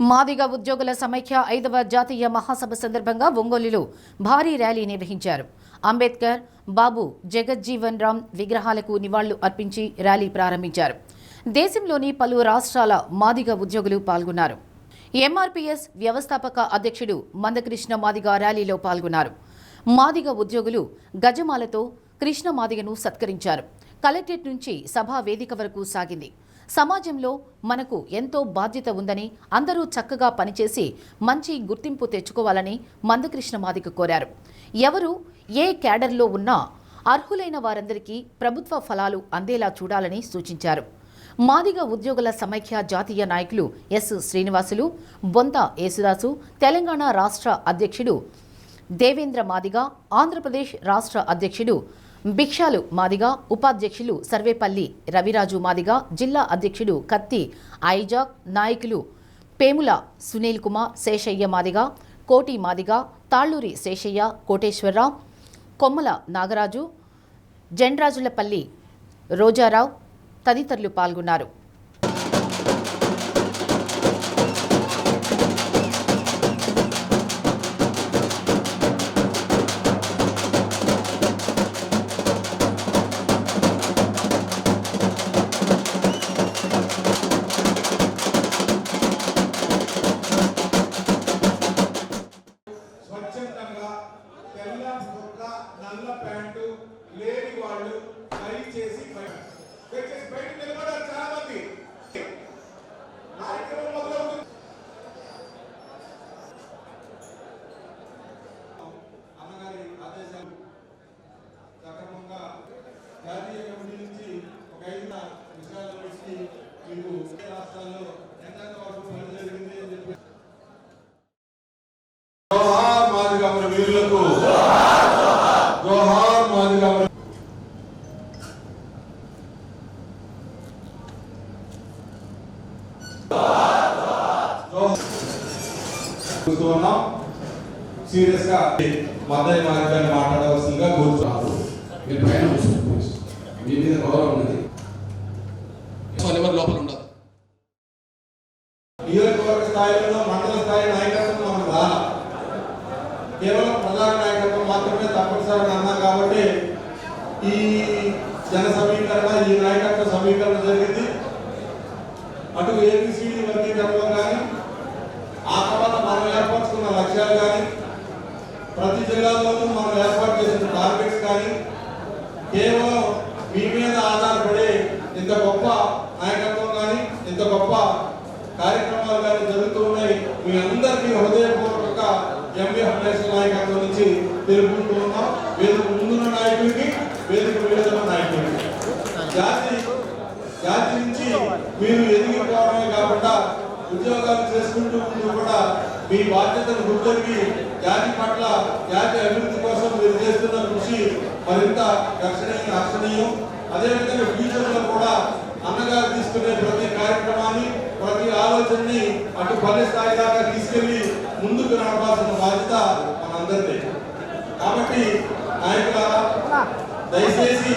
మాదిగ ఉద్యోగుల సమైక్య 5వ జాతీయ మహాసభ సందర్భంగా ఒంగోలులో భారీ ర్యాలీ నిర్వహించారు. అంబేద్కర్, బాబు జగజ్జీవన్ రామ్ విగ్రహాలకు నివాళులు అర్పించి ర్యాలీ ప్రారంభించారు. దేశంలోని పలు రాష్ట్రాల మాదిగ ఉద్యోగులు పాల్గొన్నారు. ఎంఆర్పీఎస్ వ్యవస్థాపక అధ్యక్షుడు మందకృష్ణ మాదిగ ర్యాలీలో పాల్గొన్నారు. మాదిగ ఉద్యోగులు గజమాలతో కృష్ణ మాదిగను సత్కరించారు. కలెక్టరేట్ నుంచి సభా వేదిక వరకు సాగింది. సమాజంలో మనకు ఎంతో బాధ్యత ఉందని, అందరూ చక్కగా పనిచేసి మంచి గుర్తింపు తెచ్చుకోవాలని మందకృష్ణ మాదిగ కోరారు. ఎవరు ఏ క్యాడర్లో ఉన్నా అర్హులైన వారందరికీ ప్రభుత్వ ఫలాలు అందేలా చూడాలని సూచించారు. మాదిగ ఉద్యోగుల సమైక్య జాతీయ నాయకులు ఎస్ శ్రీనివాసులు, బొంత యేసుదాసు, తెలంగాణ రాష్ట్ర అధ్యక్షుడు దేవేంద్ర మాదిగ, ఆంధ్రప్రదేశ్ రాష్ట్ర అధ్యక్షుడు భిక్షాలు మాదిగ, ఉపాధ్యక్షులు సర్వేపల్లి రవిరాజు మాదిగ, జిల్లా అధ్యక్షుడు కత్తి ఐజాక్, నాయకులు పేముల సునీల్ కుమార్, శేషయ్య మాదిగ, కోటి మాదిగ, తాళ్లూరి శేషయ్య, కోటేశ్వరరావు, కొమ్మల నాగరాజు, జెండ్రాజులపల్లి రోజారావు తదితరులు పాల్గొన్నారు. నల్ల ప్యాంటు లేని వాళ్ళు దయచేసి బయట నిలబడారు. చాలా మంది కార్యక్రమం మొదలవుతుంది. అన్నగారి ఆదేశాలు సక్రమంగా జాతీయ కమిటీ నుంచి ఒక 5 విషయాల గురించి మీకు రాష్ట్రాల్లో ఎంత వరకు పని జరిగింది అని చెప్పి జోహార్ మాదిగ వీరులకు, జోహార్ మాదిగ. సీరియస్ గా మద్దతు మార్గాన్ని మాట్లాడవలసిందిగా కోరుతున్నాను. మీరు పైన మీ మీద గౌరవం ఉన్నది, లోపల ఉండదు. నియోజకవర్గ స్థాయిలో మండల స్థాయి నాయకత్వం మనకు రాలా, కేవలం ప్రధాన నాయకత్వం మాత్రమే తప్పనిసరి అన్నాం. కాబట్టి ఈ జన సమీకరణ, ఈ నాయకత్వ సమీకరణ జరిగింది. అటు ఏబిసిడి వర్గీకరణలో కానీ, ఆ తర్వాత మనం ఏర్పరచుకున్న లక్ష్యాలు కానీ, ప్రతి జిల్లాలోనూ మనం ఏర్పాటు చేసిన టార్గెట్స్ కానీ, కేవలం మీ మీద ఆధారపడి ఇంత గొప్ప నాయకత్వం కానీ, ఇంత గొప్ప కార్యక్రమాలు కానీ జరుగుతూ ఉన్నాయి. మీ అందరికీ హృదయపూర్వక ఎంవీఎఫ్ నేషనల్ నాయకత్వం నుంచి తెలుపుకుంటూ ఉన్నాం. వేదిక ముందున్న నాయకులకి, వేదిక మీద నాయకులకి, జాతి నుంచి మీరు ఎదిగిపోవడమే కాకుండా ఉద్యోగాలు చేసుకుంటూ కూడా మీ బాధ్యతను గుర్తెరిగి జాతి పట్ల, జాతి అభివృద్ధి కోసం మీరు చేస్తున్న కృషి మరింత హర్షణీయం. అదేవిధంగా ఫ్యూచర్లో కూడా అన్నగారు తీసుకునే ప్రతి కార్యక్రమాన్ని, ప్రతి ఆలోచనని అటు పల్లె స్థాయి దాకా తీసుకెళ్లి ముందుకు నడపాల్సిన బాధ్యత మనందరిదే. కాబట్టి నాయకులారా, దయచేసి